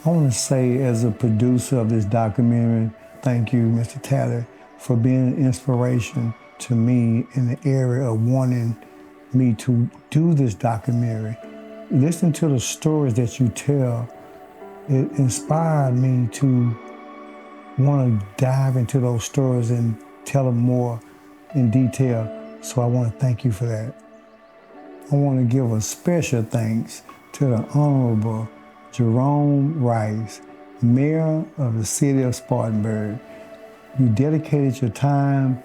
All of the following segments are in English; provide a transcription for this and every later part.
I want to say, as a producer of this documentary, thank you, Mr. Talley, for being an inspiration to me in the area of wanting me to do this documentary. Listening to the stories that you tell, it inspired me to want to dive into those stories and tell them more in detail. So I want to thank you for that. I want to give a special thanks to the Honorable Jerome Rice, Mayor of the City of Spartanburg. You dedicated your time.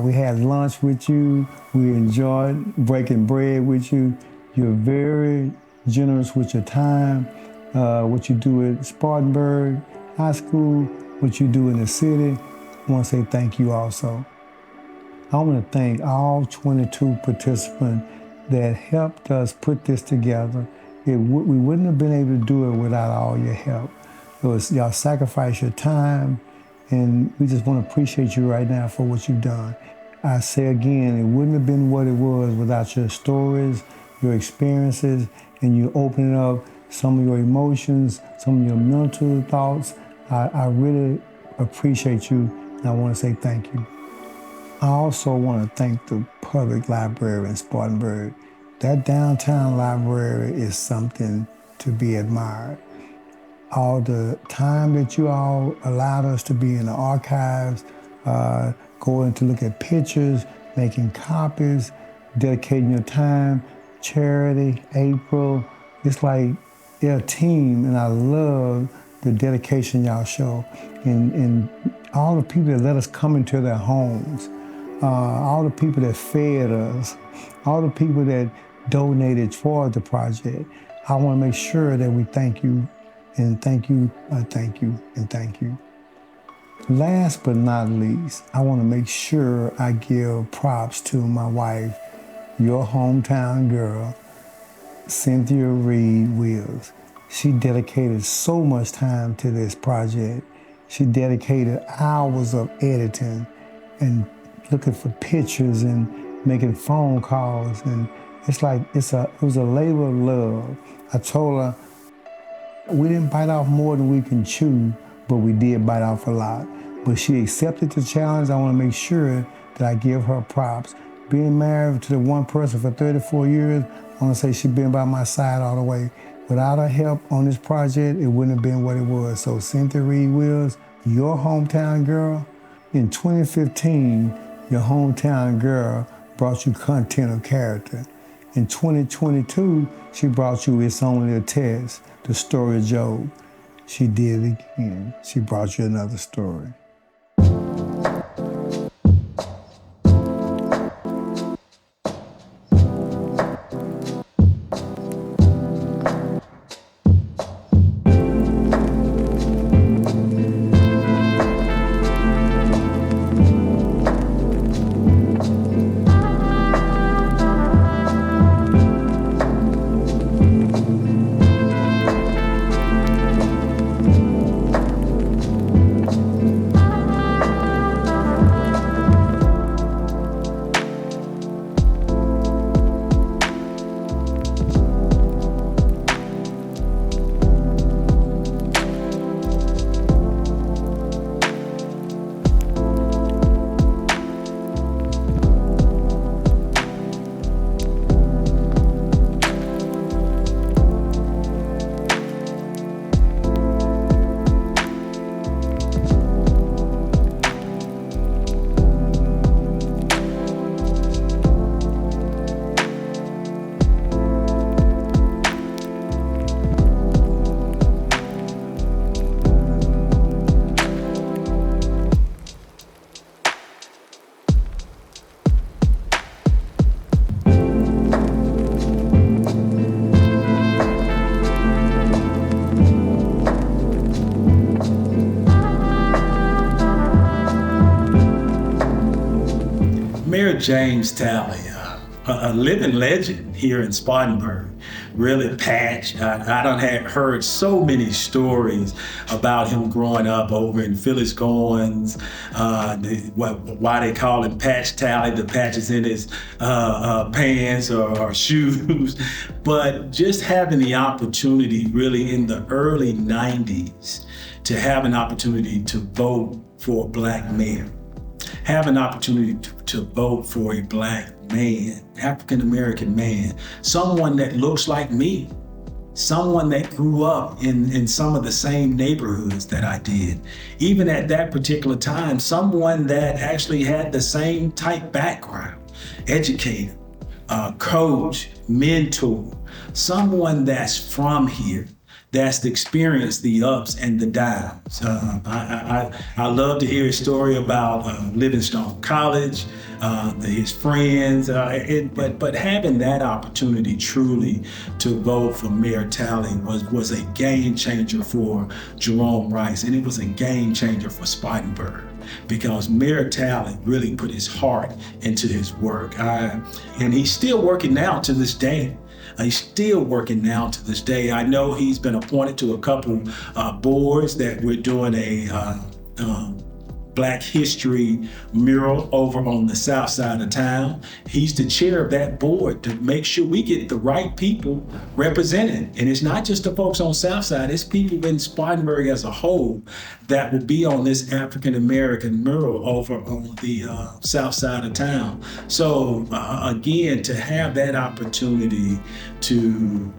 We had lunch with you. We enjoyed breaking bread with you. You're very generous with your time. What you do at Spartanburg High School, what you do in the city. I want to say thank you also. I want to thank all 22 participants that helped us put this together. We wouldn't have been able to do it without all your help. Y'all sacrificed your time, and we just want to appreciate you right now for what you've done. I say again, it wouldn't have been what it was without your stories, your experiences, and you opening up some of your emotions, some of your mental thoughts. I really appreciate you, and I want to say thank you. I also want to thank the public library in Spartanburg. That downtown library is something to be admired. All the time that you all allowed us to be in the archives, going to look at pictures, making copies, dedicating your time, Charity, April. It's like they're a team, and I love the dedication y'all show. And all the people that let us come into their homes, all the people that fed us, all the people that donated for the project. I want to make sure that we thank you, and thank you, thank you, and thank you. Last but not least, I want to make sure I give props to my wife, your hometown girl, Cynthia Reed Wills. She dedicated so much time to this project. She dedicated hours of editing and looking for pictures and making phone calls, and it's like it was a labor of love. I told her we didn't bite off more than we can chew, but we did bite off a lot. But she accepted the challenge. I want to make sure that I give her props. Being married to the one person for 34 years, I want to say she's been by my side all the way. Without her help on this project, it wouldn't have been what it was. So Cynthia Reed Wills, your hometown girl, in 2015, your hometown girl brought you content of character. In 2022, she brought you It's Only a Test, the story of Job. She did it again. She brought you another story. Mayor James Talley, a living legend here in Spartanburg. Really, Patch. I done had heard so many stories about him growing up over in Phyllis Goins. Why they call him Patch Talley, the patches in his pants or shoes. But just having the opportunity really in the early 90s to have an opportunity to vote for a black mayor, have an opportunity to vote for a black man, African-American man, someone that looks like me, someone that grew up in some of the same neighborhoods that I did. Even at that particular time, someone that actually had the same type background, educator, coach, mentor, someone that's from here, that's experienced the ups and the downs. I love to hear his story about Livingstone College, his friends, but having that opportunity truly to vote for Mayor Talley was a game changer for Jerome Rice, and it was a game changer for Spartanburg, because Mayor Talley really put his heart into his work. And he's still working now to this day. He's still working now to this day. I know he's been appointed to a couple boards that we're doing a Black History mural over on the south side of town. He's the chair of that board to make sure we get the right people represented. And it's not just the folks on south side, it's people in Spartanburg as a whole that will be on this African American mural over on the south side of town. So again, to have that opportunity to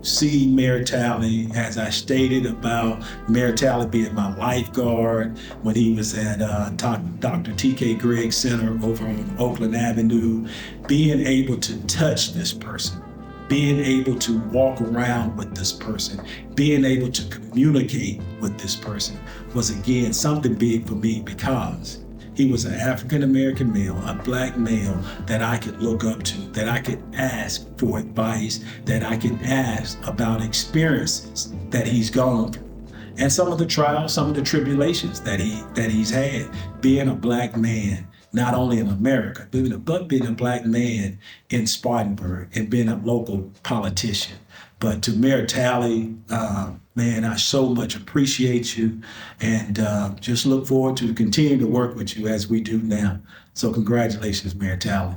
see Mayor Talley, as I stated about Mayor Talley being my lifeguard when he was at Dr. T.K. Gregg Center over on Oakland Avenue, being able to touch this person, being able to walk around with this person, being able to communicate with this person was again something big for me, because he was an African-American male, a black male that I could look up to, that I could ask for advice, that I could ask about experiences that he's gone through, and some of the trials, some of the tribulations that he's had, being a black man, not only in America, but being a black man in Spartanburg and being a local politician. But to Mayor Talley, man, I so much appreciate you, and just look forward to continuing to work with you as we do now. So congratulations, Mayor Talley.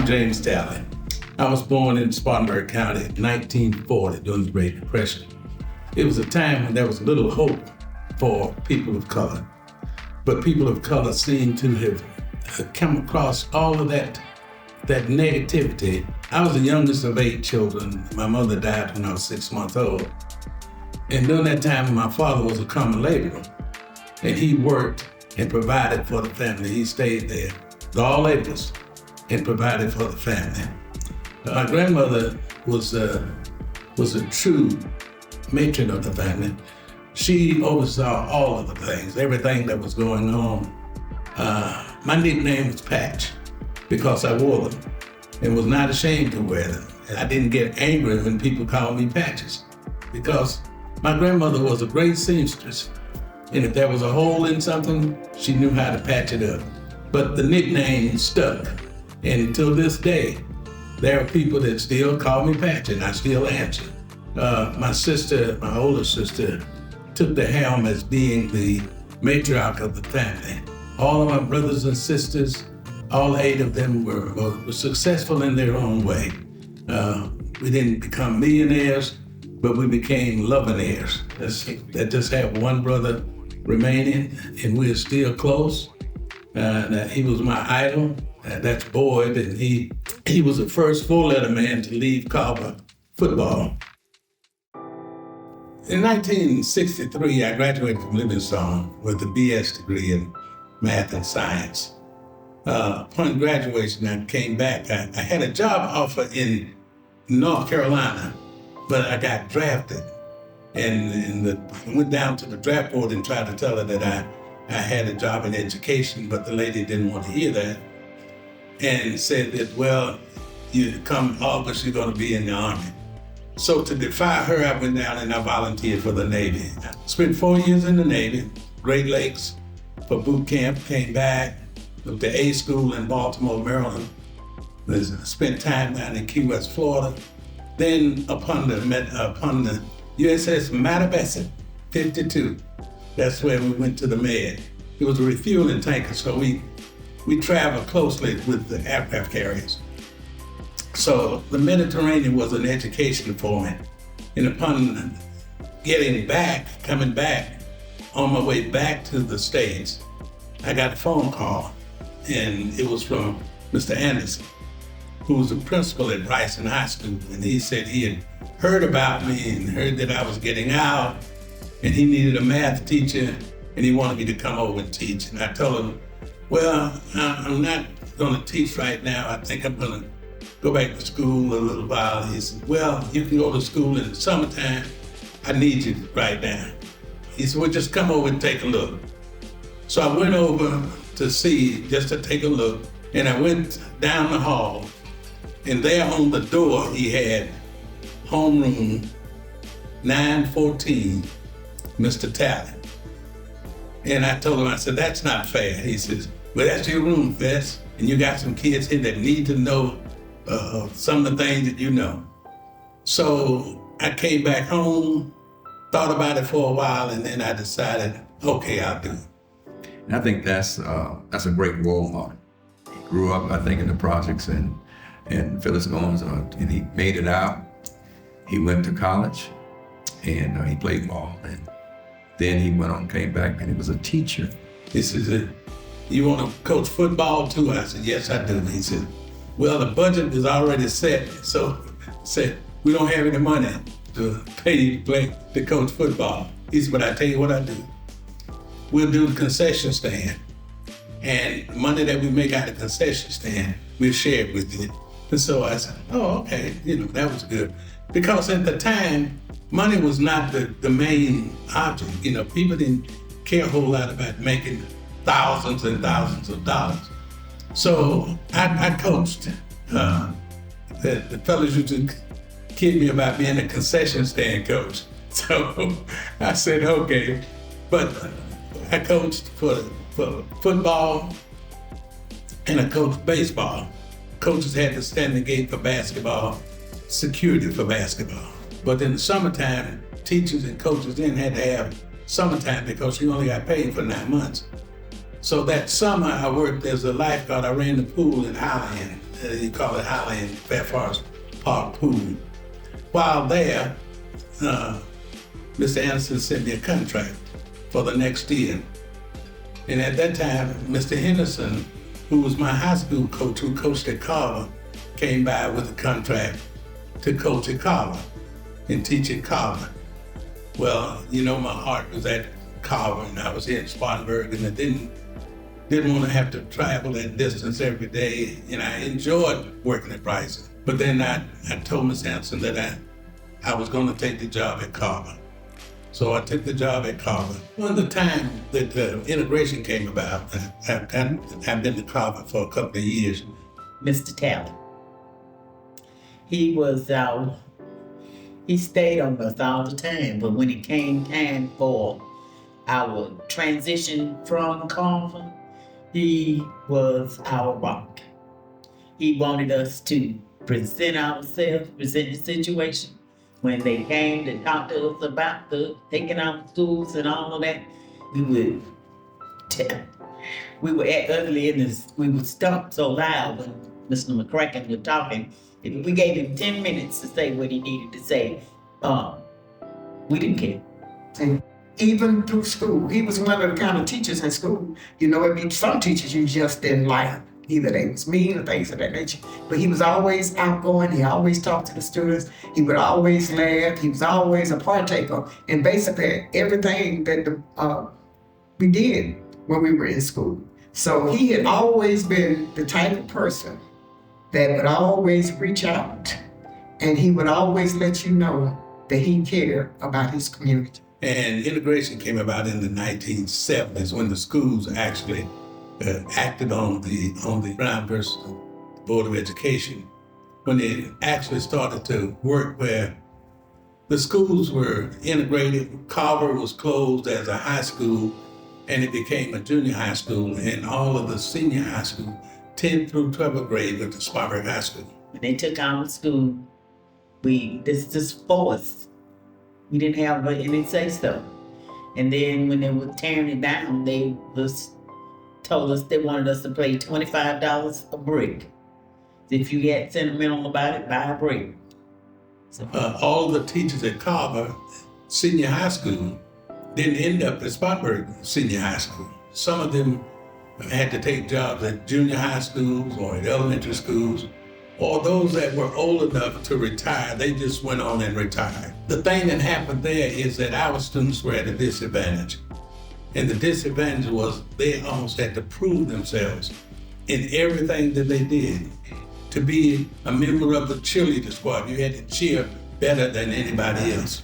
James Talley. I was born in Spartanburg County in 1940 during the Great Depression. It was a time when there was little hope for people of color, but people of color seem to have come across all of that negativity. I was the youngest of 8 children. My mother died when I was 6 months old. And during that time, my father was a common laborer, and he worked and provided for the family. He stayed there, all laborers, and provided for the family. My grandmother was a true matron of the family. She oversaw all of the things, everything that was going on. My nickname was Patch because I wore them and was not ashamed to wear them. And I didn't get angry when people called me Patches, because my grandmother was a great seamstress. And if there was a hole in something, she knew how to patch it up. But the nickname stuck. And until this day, there are people that still call me Patch, and I still answer. My sister, my older sister, took the helm as being the matriarch of the family. All of my brothers and sisters, all 8 of them were successful in their own way. We didn't become millionaires, but we became lovinaires. That just have one brother remaining, and we're still close. He was my idol. That's Boyd, and he was the first 4-letter man to leave Carver football. In 1963, I graduated from Livingstone with a BS degree in math and science. Upon graduation, I came back. I had a job offer in North Carolina, but I got drafted And I went down to the draft board and tried to tell her that I had a job in education, but the lady didn't want to hear that and said that, well, you come August, you're going to be in the Army. So to defy her, I went down and I volunteered for the Navy. I spent 4 years in the Navy, Great Lakes for boot camp, came back, went to A school in Baltimore, Maryland, spent time down in Key West, Florida. Then upon the USS Mattabesset, 52, that's where we went to the Med. It was a refueling tanker, so we traveled closely with the aircraft carriers. So the Mediterranean was an education for me. And upon coming back, on my way back to the States, I got a phone call, and it was from Mr. Anderson, who was the principal at Rice High School. And he said he had heard about me and heard that I was getting out, and he needed a math teacher, and he wanted me to come over and teach. And I told him, well, I'm not gonna teach right now. I think I'm gonna go back to school a little while. He said, well, you can go to school in the summertime. I need you right now. He said, well, just come over and take a look. So I went over to see, just to take a look, and I went down the hall, and there on the door, he had homeroom 914, Mr. Talley. And I told him, I said, that's not fair. He says, well, that's your room, Fess, and you got some kids here that need to know some of the things that you know. So I came back home, thought about it for a while, and then I decided, okay, I'll do it. And I think that's a great role model. He grew up, I think, in the projects and Phyllis Owens, and he made it out. He went to college, and he played ball, and then he went on, came back, and he was a teacher. He says, you want to coach football too? I said, yes, I do. He said, well, the budget is already set, so I said, we don't have any money to pay you to coach football. He said, but I tell you what I do. We'll do the concession stand, and money that we make out of the concession stand, we'll share it with you. And so I said, oh, okay, that was good. Because at the time, money was not the main object. People didn't care a whole lot about making thousands and thousands of dollars. So I coached. The fellas used to kid me about being a concession stand coach. So I said, okay. But I coached for football, and I coached baseball. Coaches had to stand the gate for basketball, security for basketball. But in the summertime, teachers and coaches then had to have summertime because you only got paid for 9 months. So that summer I worked as a lifeguard. I ran the pool in Highland. You call it Highland, Fair Forest Park Pool. While there, Mr. Anderson sent me a contract for the next year. And at that time, Mr. Henderson, who was my high school coach, who coached at Carver, came by with a contract to coach at Carver and teach at Carver. Well, my heart was at Carver, and I was here in Spartanburg, and I didn't want to have to travel that distance every day, and I enjoyed working at Rice. But then I told Ms. Anderson that I was going to take the job at Carver. So I took the job at Carver. When the time that integration came about, I've been to Carver for a couple of years. Mr. Talley. He stayed on us all the time, but when it came time for our transition from Carver, he was our rock. He wanted us to present ourselves, present the situation. When they came to talk to us about taking out schools and all of that, we would act ugly we would stomp so loud when Mr. McCracken was talking. If we gave him 10 minutes to say what he needed to say, we didn't care. And even through school, he was one of the kind of teachers in school. It'd be some teachers you just didn't like. Either they was mean or things of that nature. But he was always outgoing. He always talked to the students. He would always laugh. He was always a partaker in basically everything that we did when we were in school. So he had always been the type of person that would always reach out, and he would always let you know that he cared about his community. And integration came about in the 1970s when the schools actually acted on the Brown versus Board of Education, when they actually started to work where the schools were integrated. Carver was closed as a high school, and it became a junior high school, and all of the senior high school, 10th through 12th grade, went to Spartanburg High School. When they took our school, this forced. We didn't have any say so. And then when they were tearing it down, they told us they wanted us to pay $25 a brick. If you get sentimental about it, buy a brick. So, all of the teachers at Carver Senior High School didn't end up at Spartanburg Senior High School. Some of them had to take jobs at junior high schools or at elementary schools, or those that were old enough to retire, they just went on and retired. The thing that happened there is that our students were at a disadvantage. And the disadvantage was they almost had to prove themselves in everything that they did. To be a member of the cheerleader squad, you had to cheer better than anybody else.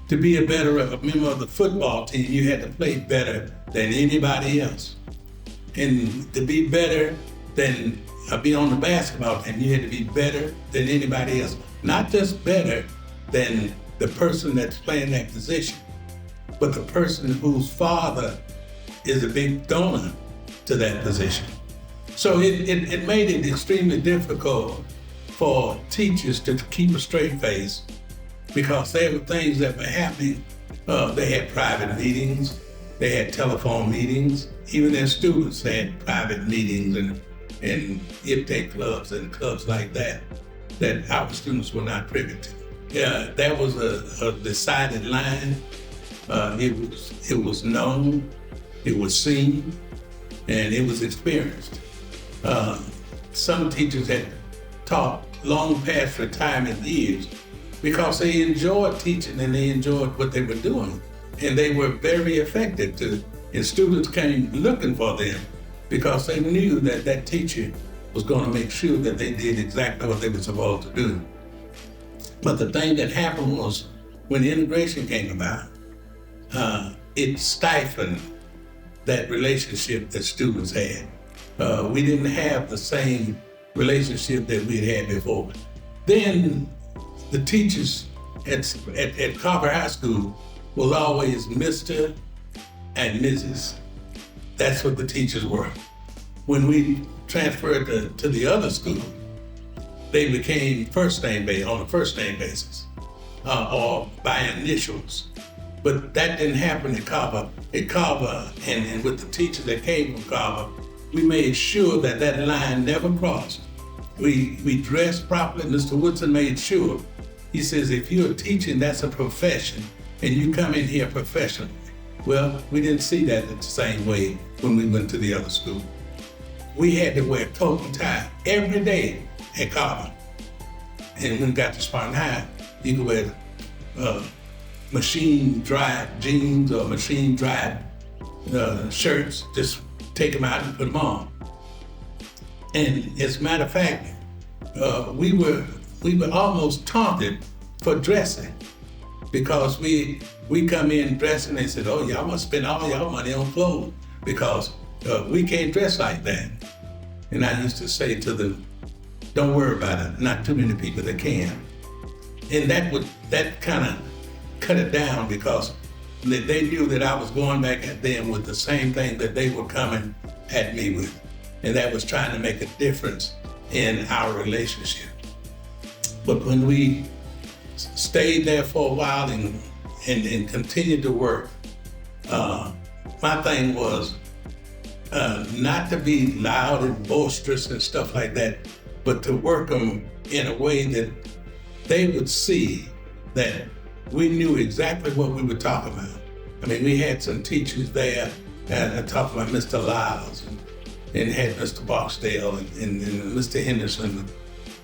To be a member of the football team, you had to play better than anybody else. And to be better than be on the basketball team, you had to be better than anybody else. Not just better than the person that's playing that position, but the person whose father is a big donor to that position. So it made it extremely difficult for teachers to keep a straight face, because there were things that were happening. They had private meetings, they had telephone meetings, even their students had private meetings and IPTE clubs and clubs like that our students were not privy to. Yeah, that was a decided line. It was known, it was seen, and it was experienced. Some teachers had taught long past retirement years because they enjoyed teaching and they enjoyed what they were doing. And they were very effective and students came looking for them because they knew that that teacher was going to make sure that they did exactly what they were supposed to do. But the thing that happened was when integration came about, it stifled that relationship that students had. We didn't have the same relationship that we'd had before. Then the teachers at Carver High School was always Mr. and Mrs. That's what the teachers were. When we transferred to the other school, they became on a first name basis, or by initials. But that didn't happen at Carver. At Carver, and with the teachers that came from Carver, we made sure that that line never crossed. We dressed properly. Mr. Woodson made sure. He says, if you're teaching, that's a profession, and you come in here professionally. Well, we didn't see that the same way when we went to the other school. We had to wear coat and tie every day at Carver. And when we got to Spartan High, you could wear machine-dried jeans or machine-dried shirts, just take them out and put them on. And as a matter of fact, we were almost taunted for dressing, because we come in dressing and said, oh, y'all must spend all y'all money on clothes because we can't dress like that. And I used to say to them, don't worry about it, not too many people that can. And that kind of cut it down, because they knew that I was going back at them with the same thing that they were coming at me with. And that was trying to make a difference in our relationship. But when we stayed there for a while and continued to work, my thing was not to be loud and boisterous and stuff like that, but to work them in a way that they would see that we knew exactly what we were talking about. I mean, we had some teachers there, and I talked about Mr. Lyles, and had Mr. Barksdale and Mr. Henderson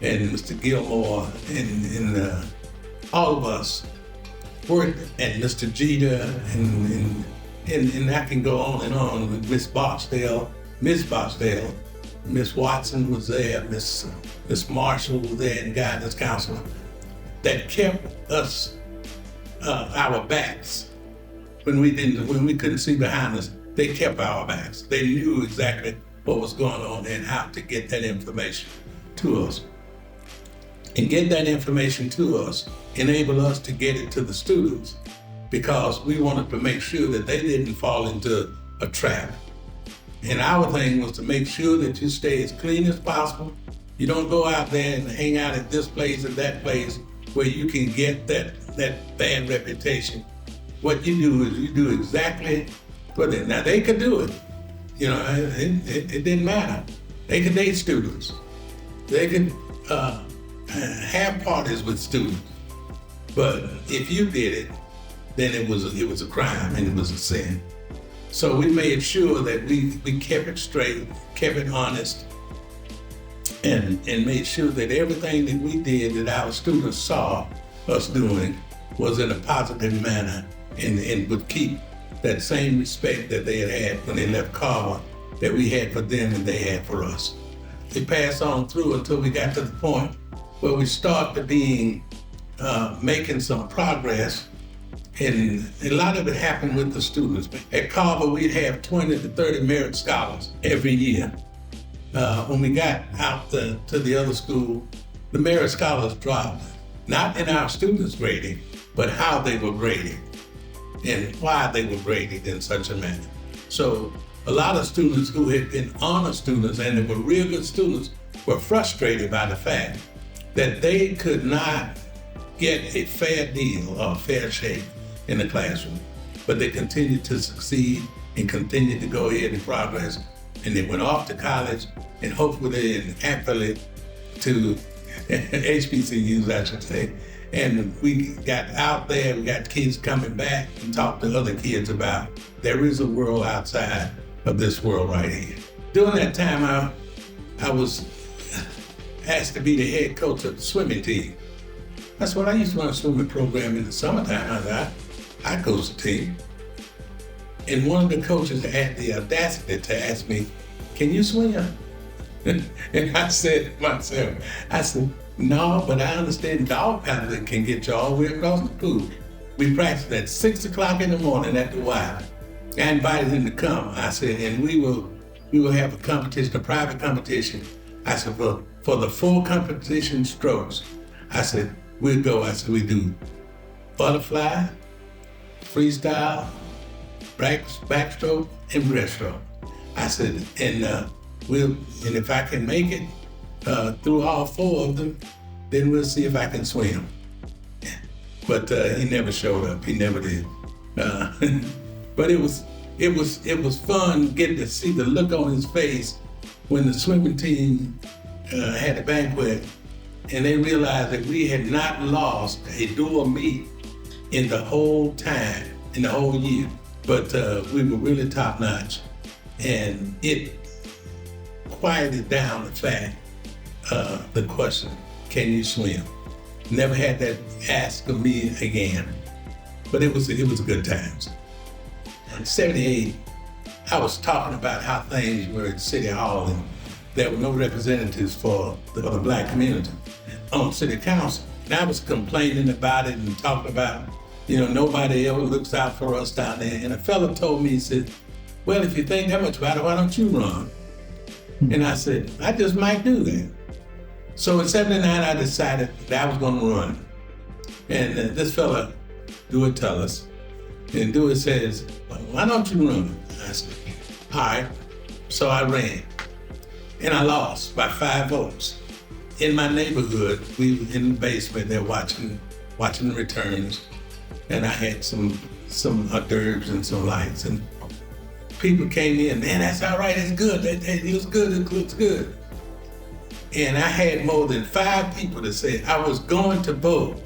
and Mr. Gilmore and all of us worked, and Mr. Jeter and I can go on and on with Miss Barksdale, Miss Watson was there, Miss Marshall was there, and guidance counselor, that kept us our backs. When we couldn't see behind us, they kept our backs. They knew exactly what was going on and how to get that information to us. And get that information to us, enable us to get it to the students, because we wanted to make sure that they didn't fall into a trap. And our thing was to make sure that you stay as clean as possible. You don't go out there and hang out at this place and that place where you can get that bad reputation. What you do is you do exactly what they. Now they could do it. You know, it didn't matter. They could date students. They could have parties with students. But if you did it, then it was a crime and it was a sin. So we made sure that we kept it straight, kept it honest, and made sure that everything that we did that our students saw us doing was in a positive manner and would keep that same respect that they had when they left Carver, that we had for them and they had for us. It passed on through until we got to the point where we started making some progress, and a lot of it happened with the students. At Carver, we'd have 20 to 30 merit scholars every year. When we got out to the other school, the merit scholars dropped, not in our students' grading, but how they were graded and why they were graded in such a manner. So a lot of students who had been honor students and they were real good students were frustrated by the fact that they could not get a fair deal or a fair shake in the classroom, but they continued to succeed and continued to go ahead and progress. And they went off to college and hopefully and happily to HBCUs, I should say. And we got out there, we got kids coming back and talk to other kids about there is a world outside of this world right here. During that time, I was asked to be the head coach of the swimming team. That's what I used to run a swimming program in the summertime. I coached the team. And one of the coaches had the audacity to ask me, "Can you swim?" And I said to myself, "No, but I understand dog paddling can get you all the way across the pool." We practiced at 6 o'clock in the morning at the Y. I invited him to come. I said, and we will have a competition, a private competition. I said, for the 4 competition strokes, I said, we'll go. I said, we do butterfly, freestyle, backstroke, and breaststroke. I said, and if I can make it through all 4 of them, then we'll see if I can swim. But he never showed up. He never did. But it was fun getting to see the look on his face when the swimming team had a banquet and they realized that we had not lost a dual meet in the whole time, in the whole year. But we were really top notch, and it quieted down the fact, the question, can you swim? Never had that asked of me again, but it was good times. In '78, I was talking about how things were at City Hall and there were no representatives for the Black community on City Council. And I was complaining about it and talking about, nobody ever looks out for us down there. And a fellow told me, he said, "Well, if you think that much about it, why don't you run?" And I said, I just might do that. So in '79, I decided that I was gonna run. And this fella, Dewey Talley, and Dewey says, "Well, why don't you run?" I said, all right. So I ran. And I lost by 5 votes. In my neighborhood, we were in the basement there watching the returns. And I had some hors d'oeuvres and some lights. And people came in, "Man, that's all right, that's good. It looks good, it looks good." And I had more than 5 people that said, "I was going to vote,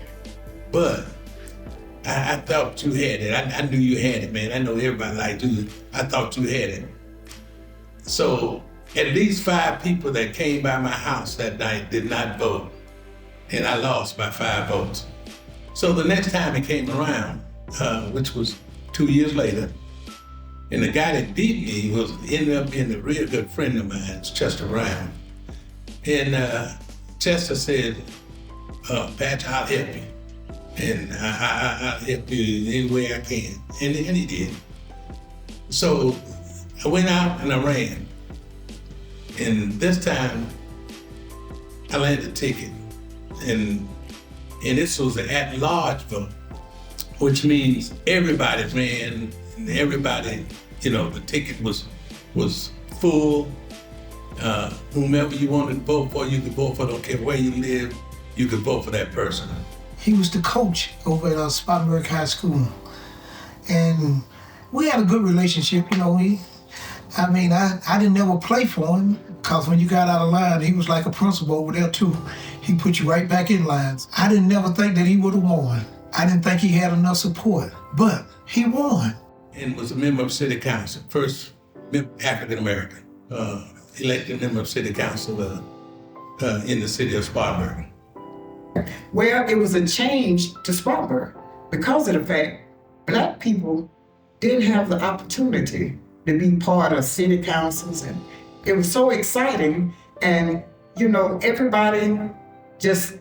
but I thought you had it. I knew you had it, man. I know everybody liked you. I thought you had it." So at least 5 people that came by my house that night did not vote, and I lost by 5 votes. So the next time it came around, which was 2 years later, and the guy that beat me ended up being a real good friend of mine, Chester Brown. And Chester said, "Patch, I'll help you." and I help you any way I can. And he did. So I went out and I ran. And this time I landed a ticket. And this was an at-large vote, which means everybody ran, and everybody, the ticket was full. Whomever you wanted to vote for, you could vote for. Don't care where you live, you could vote for that person. He was the coach over at Spartanburg High School. And we had a good relationship, I didn't ever play for him, because when you got out of line, he was like a principal over there too. He put you right back in lines. I didn't never think that he would have won. I didn't think he had enough support, but he won. And was a member of city council, first African American, elected member of city council in the city of Spartanburg. Well, it was a change to Spartanburg because of the fact Black people didn't have the opportunity to be part of city councils, and it was so exciting. And everybody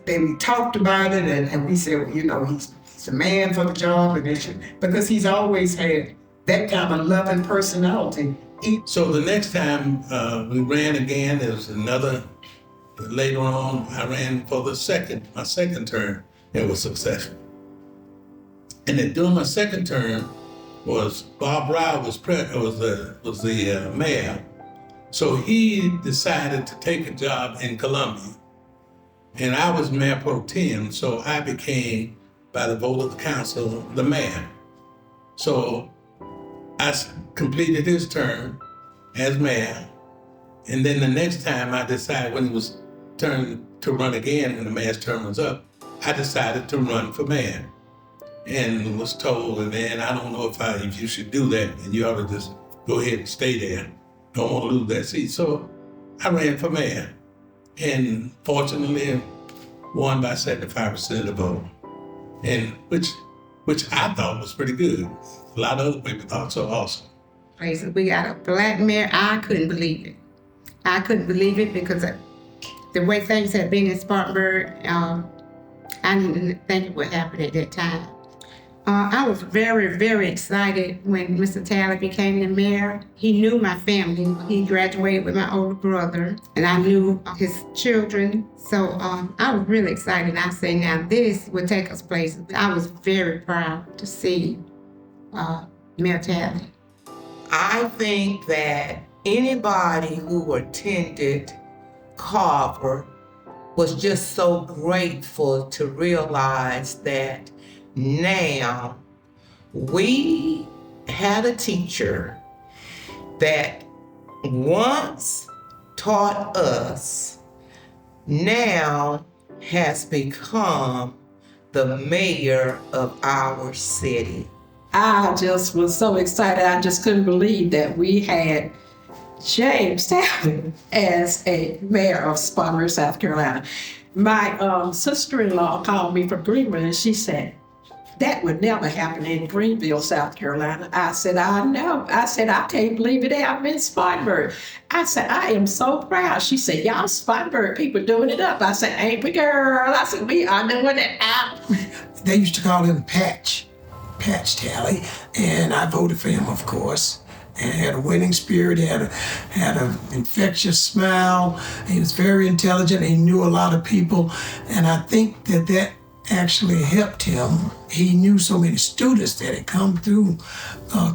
we talked about it, and we said, he's the man for the job, and because he's always had that kind of loving personality. So the next time we ran again, there was another. Later on, I ran for my second term, and was successful. And then during my second term, Bob Rao was the mayor. So he decided to take a job in Columbia. And I was mayor pro tem, so I became, by the vote of the council, the mayor. So I completed his term as mayor. And then the next time I decided, when it was turn to run again and the mayor's term was up, I decided to run for mayor. And was told, man, I don't know if you should do that, and you ought to just go ahead and stay there. Don't want to lose that seat. So I ran for mayor, and fortunately won by 75% of the vote, and which I thought was pretty good. A lot of other people thought so also. We got a Black mayor. I couldn't believe it. I couldn't believe it because the way things had been in Spartanburg, I didn't think it would happen at that time. I was very, very excited when Mr. Talley became the mayor. He knew my family. He graduated with my older brother, and I knew his children. So I was really excited. I say, now this will take us places. I was very proud to see Mayor Talley. I think that anybody who attended Carver was just so grateful to realize that now we had a teacher that once taught us, now has become the mayor of our city. I just was so excited. I just couldn't believe that we had James Talley as a mayor of Spartanburg, South Carolina. My sister-in-law called me from Greenville, and she said, that would never happen in Greenville, South Carolina. I said, I know. I said, I can't believe it happened in Spartanburg. I said, I am so proud. She said, y'all Spartanburg people doing it up. I said, ain't we, girl? I said, we are doing it up. They used to call him Patch Talley, and I voted for him, of course. And had a winning spirit, he had an infectious smile. He was very intelligent. He knew a lot of people, and I think that actually helped him. He knew so many students that had come through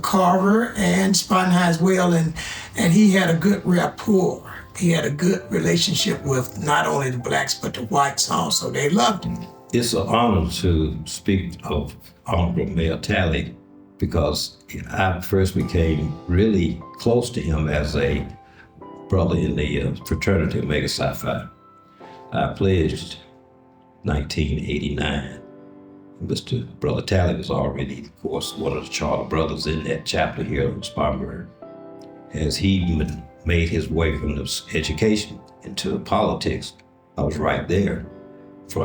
Carver and Spartan High as well, and he had a good rapport. He had a good relationship with not only the Blacks but the whites also. They loved him. It's an honor to speak of Honorable Mayor Talley, because I first became really close to him as a brother in the fraternity Omega Psi Phi. I pledged 1989. Brother Talley was already, of course, one of the charter brothers in that chapter here in Spartanburg. As he made his way from the education into politics, I was right there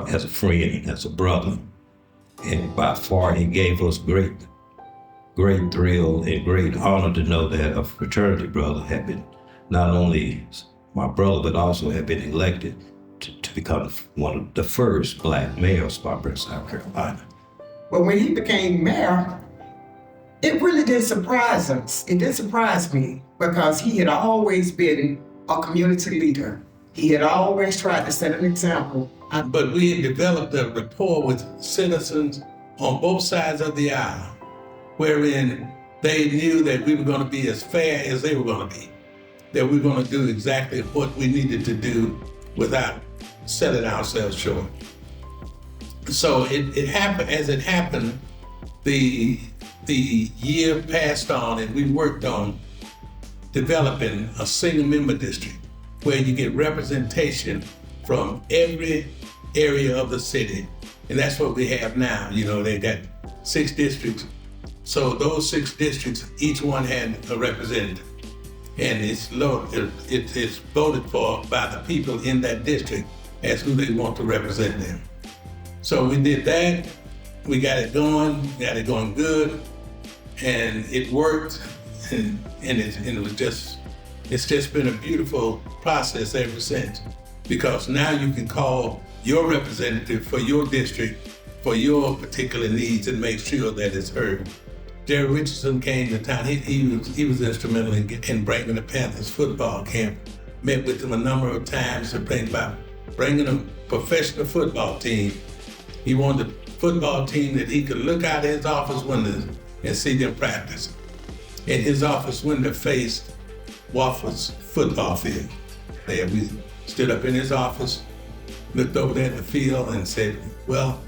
as a friend, as a brother. And by far, he gave us great thrill and great honor to know that a fraternity brother had been not only my brother, but also had been elected to become one of the first Black mayor of Spartanburg, South Carolina. But when he became mayor, it really did surprise us. It did surprise me because he had always been a community leader. He had always tried to set an example. But we had developed a rapport with citizens on both sides of the aisle, wherein they knew that we were going to be as fair as they were going to be, that we were going to do exactly what we needed to do without selling ourselves short. So it happened. As it happened, the year passed on, and we worked on developing a single member district where you get representation from every area of the city. And that's what we have now. You know, they got 6 districts. So those 6 districts, each one had a representative. And it's voted for by the people in that district as who they want to represent them. So we did that. We got it going good, and it worked. And it's just been a beautiful process ever since, because now you can call your representative for your district, for your particular needs, and make sure that it's heard. Jerry Richardson came to town. He was instrumental in bringing the Panthers football camp. Met with them a number of times to bring about bringing a professional football team. He wanted a football team that he could look out his office windows and see them practice. And his office window faced Wofford's football field. There we stood up in his office, looked over there at the field and said, well,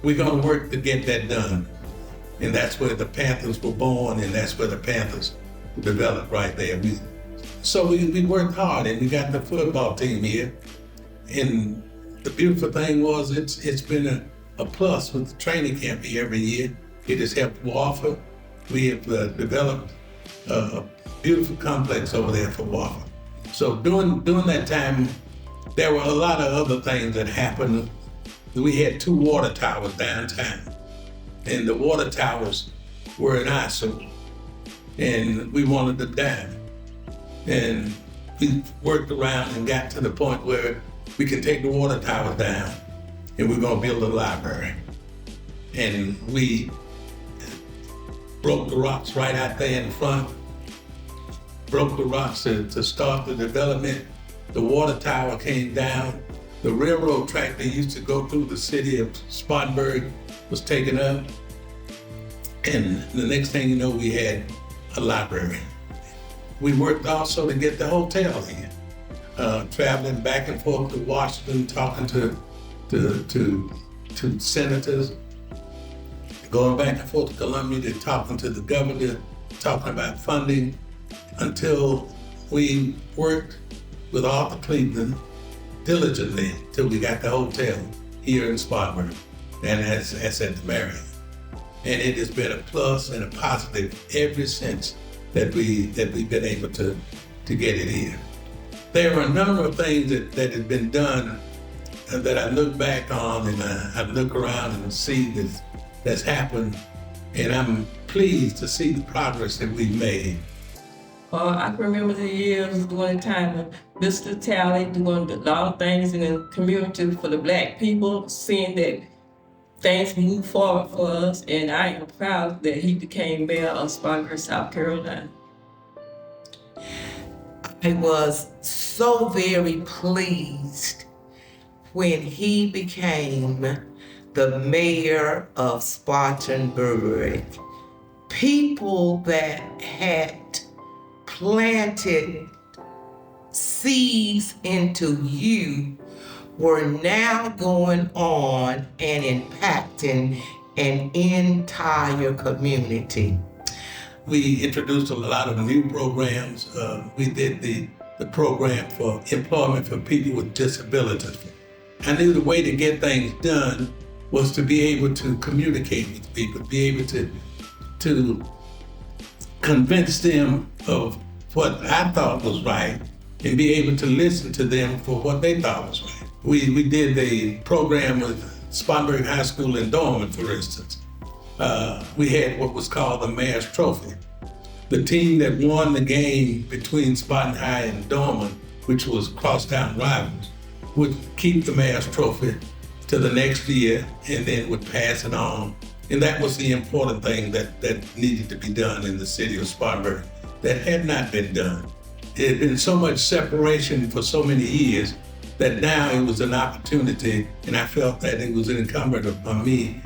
we're gonna work to get that done. And that's where the Panthers were born, and that's where the Panthers developed right there. So we worked hard, and we got the football team here. And the beautiful thing was it's been a plus with the training camp here every year. It has helped Wofford. We have developed a beautiful complex over there for Wofford. So during that time, there were a lot of other things that happened. We had 2 water towers downtown, and the water towers were an eyesore, and we wanted them down. And we worked around and got to the point where we can take the water towers down, and we're gonna build a library. And we broke the rocks right out there in front, broke the rocks to start the development. The water tower came down. The railroad track that used to go through the city of Spartanburg was taken up. And the next thing you know, we had a library. We worked also to get the hotel in, traveling back and forth to Washington, talking to senators, going back and forth to Columbia, talking to the governor, talking about funding, until we worked with Arthur Cleveland diligently till we got the hotel here in Spartanburg, and that's at the Marriott. And it has been a plus and a positive ever since that we've been able to get it here. There are a number of things that have been done that I look back on, and I look around and see that's happened, and I'm pleased to see the progress that we've made. I can remember the years during the time of Mr. Talley doing a lot of things in the community for the Black people, seeing that things move forward for us, and I am proud that he became mayor of Spartanburg, South Carolina. I was so very pleased when he became the mayor of Spartanburg. People that had planted seeds into you were now going on and impacting an entire community. We introduced a lot of new programs. We did the program for employment for people with disabilities. I knew the way to get things done was to be able to communicate with people, be able to convince them of what I thought was right, and be able to listen to them for what they thought was right. We did a program with Spartanburg High School Endowment, for instance. We had what was called the Mayor's Trophy. The team that won the game between Spartan High and Dorman, which was crosstown rivals, would keep the Mayor's Trophy to the next year and then would pass it on. And that was the important thing that needed to be done in the city of Spartanburg that had not been done. It had been so much separation for so many years that now it was an opportunity, and I felt that it was incumbent upon me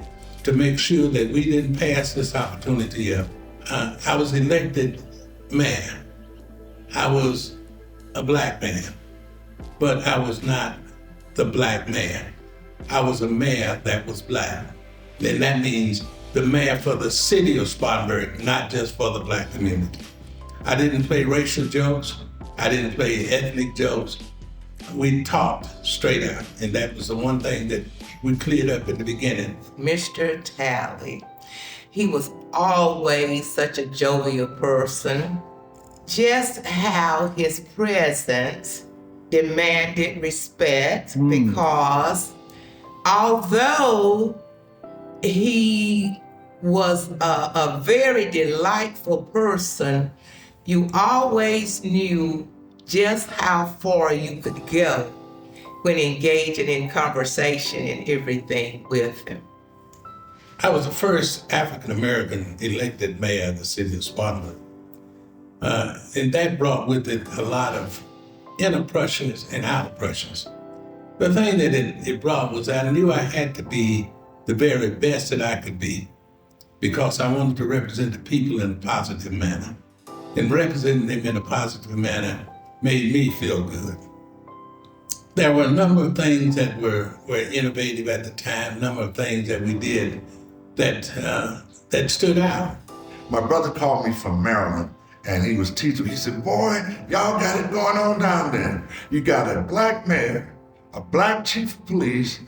to make sure that we didn't pass this opportunity up. I was elected mayor. I was a black man, but I was not the black mayor. I was a mayor that was black. And that means the mayor for the city of Spartanburg, not just for the black community. I didn't play racial jokes. I didn't play ethnic jokes. We talked straight out, and that was the one thing that we cleared up in the beginning. Mr. Talley, he was always such a jovial person. Just how his presence demanded respect because although he was a very delightful person, you always knew just how far you could go when engaging in conversation and everything with him. I was the first African-American elected mayor of the city of Spartanburg. And that brought with it a lot of inner pressures and outer pressures. The thing that it brought was that I knew I had to be the very best that I could be because I wanted to represent the people in a positive manner. And representing them in a positive manner made me feel good. There were a number of things that were innovative at the time, a number of things that we did that stood out. My brother called me from Maryland, and he was teaching. He said, boy, y'all got it going on down there. You got a black mayor, a black chief of police,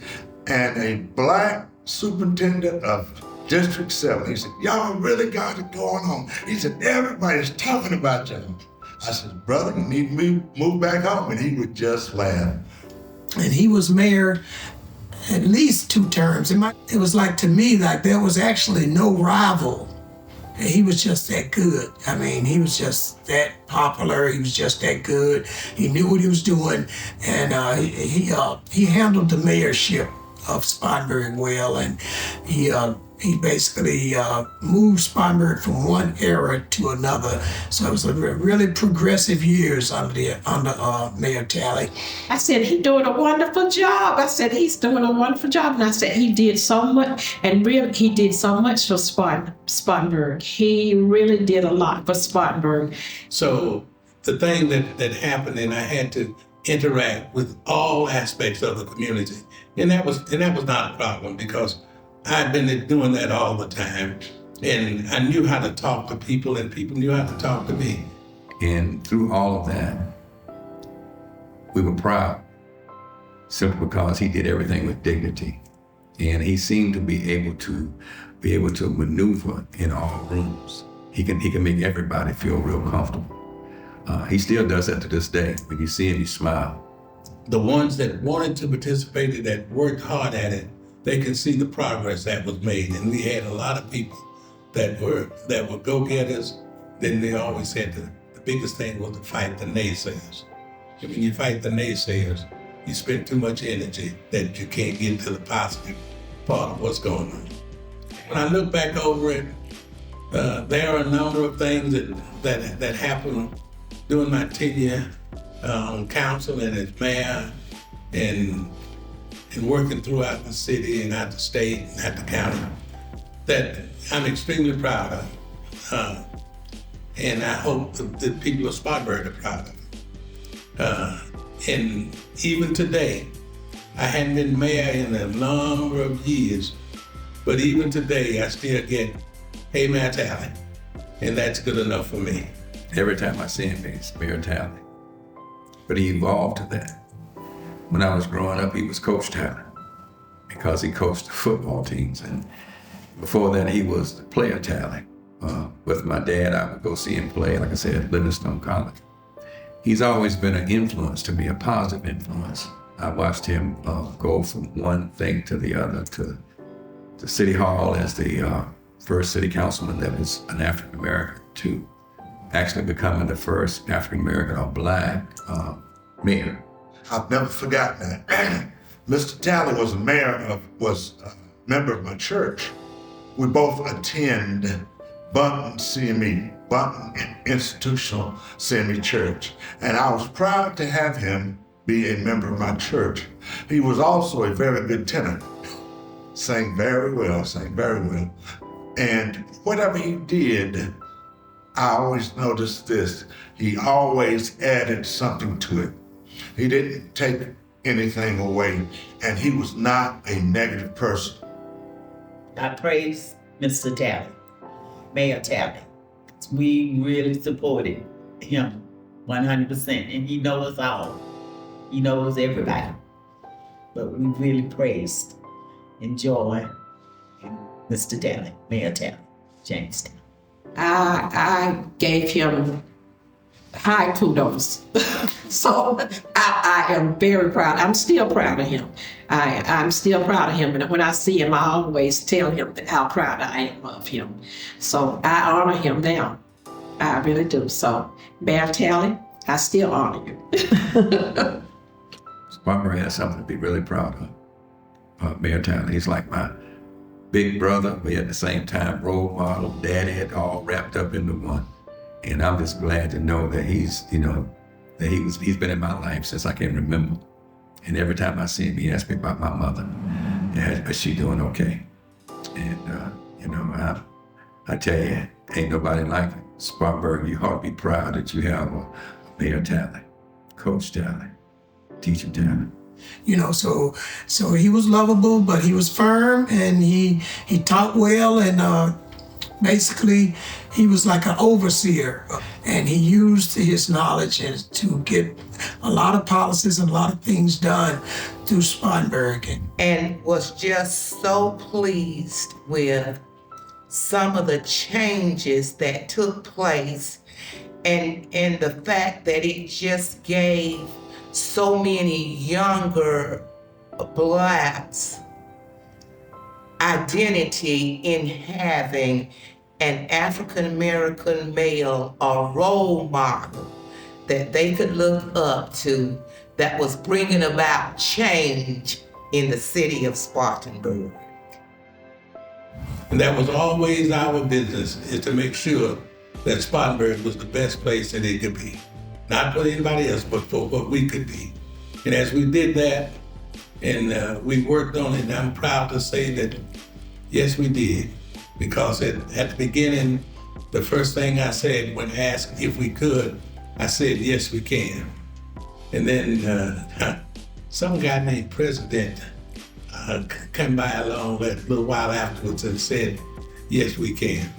and a black superintendent of District 7. He said, y'all really got it going on. He said, everybody's talking about y'all. I said, brother, you need to move back home. And he would just laugh. And he was mayor at least 2 terms. It was like, to me, like there was actually no rival. He was just that good. I mean, he was just that popular. He was just that good. He knew what he was doing. And he handled the mayorship of Spartanburg well. And he basically moved Spartanburg from one era to another. So it was a really progressive years under Mayor Talley. I said, he's doing a wonderful job. I said, he's doing a wonderful job. And I said, he did so much, and really, he did so much for Spartanburg. He really did a lot for Spartanburg. So the thing that happened, and I had to interact with all aspects of the community. And that was not a problem because I'd been doing that all the time. And I knew how to talk to people, and people knew how to talk to me. And through all of that, we were proud, simply because he did everything with dignity. And he seemed to be able to maneuver in all rooms. He can make everybody feel real comfortable. He still does that to this day. When you see him, you smile. The ones that wanted to participate, that worked hard at it, they can see the progress that was made. And we had a lot of people that were go-getters. Then they always said the biggest thing was to fight the naysayers. And when you fight the naysayers, you spend too much energy that you can't get to the positive part of what's going on. When I look back over it, there are a number of things that happened during my tenure on council and as mayor and working throughout the city and out the state and at the county that I'm extremely proud of. And I hope the people of Spartanburg are proud of. And even today, I hadn't been mayor in a number of years, but even today I still get, hey, Mayor Talley, and that's good enough for me. Every time I see him, it's Mayor Talley. But he evolved to that. When I was growing up, he was Coach Talley because he coached the football teams. And before that, he was the player Talley. With my dad, I would go see him play, like I said, at Livingstone College. He's always been an influence to me, a positive influence. I watched him go from one thing to the other, to City Hall as the first city councilman that was an African American, to actually becoming the first African American or black mayor. I've never forgotten that. Mr. Talley was a member of my church. We both attend Bunton CME, Bunton Institutional CME Church, and I was proud to have him be a member of my church. He was also a very good tenor, sang very well. And whatever he did, I always noticed this, he always added something to it. He didn't take anything away, and he was not a negative person. I praise Mr. Talley, Mayor Talley. We really supported him 100%, and he knows us all. He knows everybody. But we really praised, enjoy Mr. Talley, Mayor Talley, Jamestown. I gave him high kudos. So I am very proud. I'm still proud of him. I'm still proud of him. And when I see him, I always tell him how proud I am of him. So I honor him now. I really do. So, Mayor Talley, I still honor you. Spartanburg has something to be really proud of. Mayor Talley, he's like my big brother, but at the same time, role model, daddy, all wrapped up into one. And I'm just glad to know that he's been in my life since I can remember. And every time I see him, he asks me about my mother. Is she doing okay? And, I tell you, ain't nobody like it. Spartanburg, you ought to be proud that you have a Mayor Talley, Coach Talley, Teacher Talley. So he was lovable, but he was firm, and he taught well, and basically he was like an overseer, and he used his knowledge to get a lot of policies and a lot of things done through Spartanburg. And was just so pleased with some of the changes that took place, and the fact that it just gave so many younger Blacks identity in having an African-American male or role model that they could look up to that was bringing about change in the city of Spartanburg. And that was always our business, is to make sure that Spartanburg was the best place that it could be. Not for anybody else, but for what we could be. And as we did that, and we worked on it, and I'm proud to say that, yes, we did. Because at the beginning, the first thing I said when asked if we could, I said, yes, we can. And then some guy named President came by along a little while afterwards and said, yes, we can.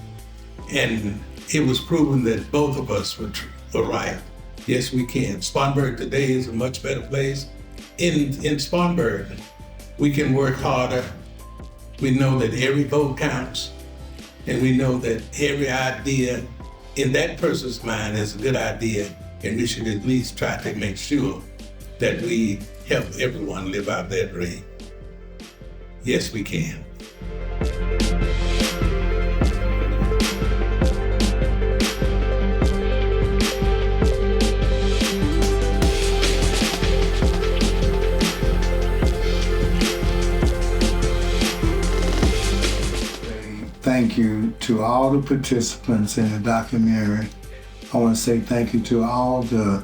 And it was proven that both of us were right. Yes, we can. Spartanburg today is a much better place. In Spartanburg, we can work harder. We know that every vote counts. And we know that every idea in that person's mind is a good idea. And we should at least try to make sure that we help everyone live out their dream. Yes, we can. Thank you to all the participants in the documentary. I want to say thank you to all the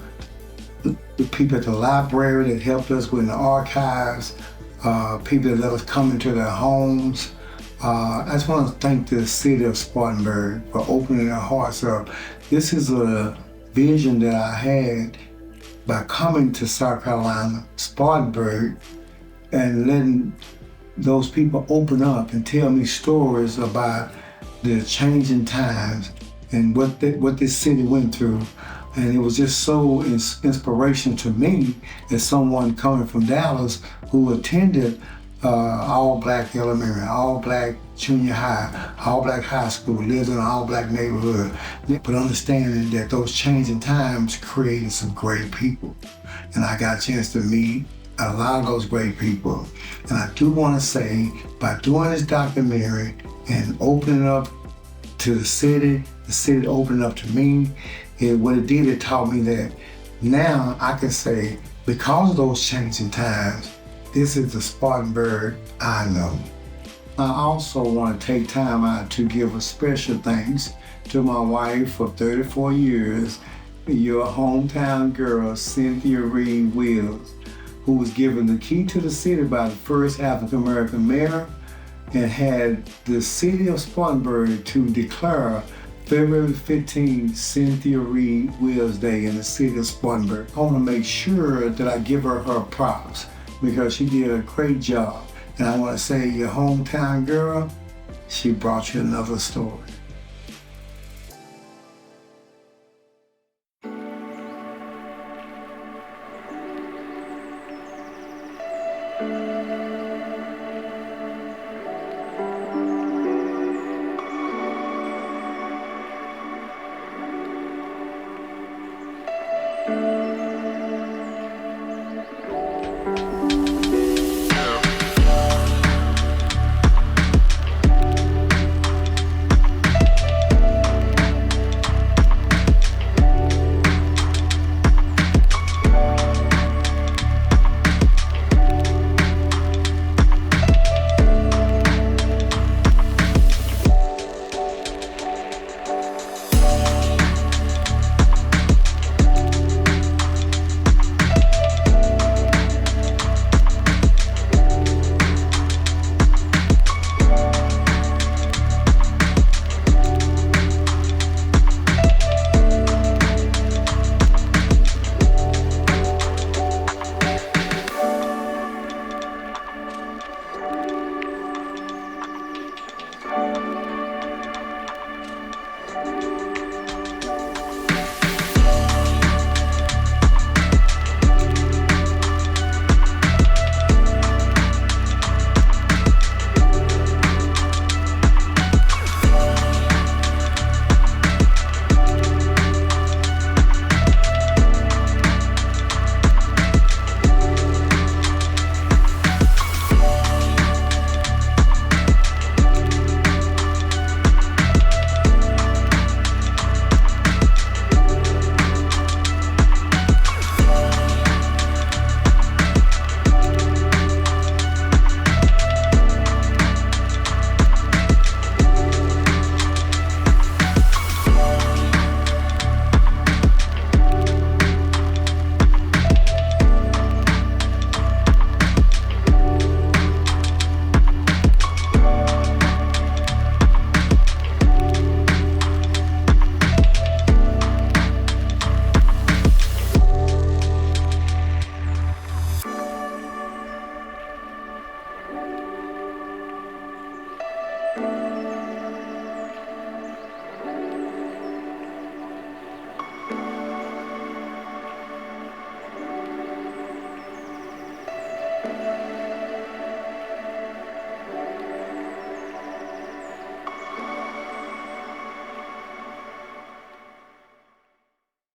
people at the library that helped us with the archives, people that let us come into their homes. I just want to thank the city of Spartanburg for opening their hearts up. This is a vision that I had by coming to South Carolina, Spartanburg, and letting those people open up and tell me stories about the changing times and what this city went through. And it was just so inspirational to me as someone coming from Dallas who attended all-black elementary, all-black junior high, all-black high school, lived in an all-black neighborhood, but understanding that those changing times created some great people. And I got a chance to meet a lot of those great people. And I do want to say, by doing this documentary and opening up to the city opened up to me, what it did, it taught me that now I can say, because of those changing times, This is the Spartanburg I know. I also want to take time out to give a special thanks to my wife for 34 years, your hometown girl, Cynthia Reed Wills, who was given the key to the city by the first African American mayor and had the city of Spartanburg to declare February 15, Cynthia Reed Wills Day in the city of Spartanburg. I want to make sure that I give her props because she did a great job. And I want to say, your hometown girl, she brought you another story.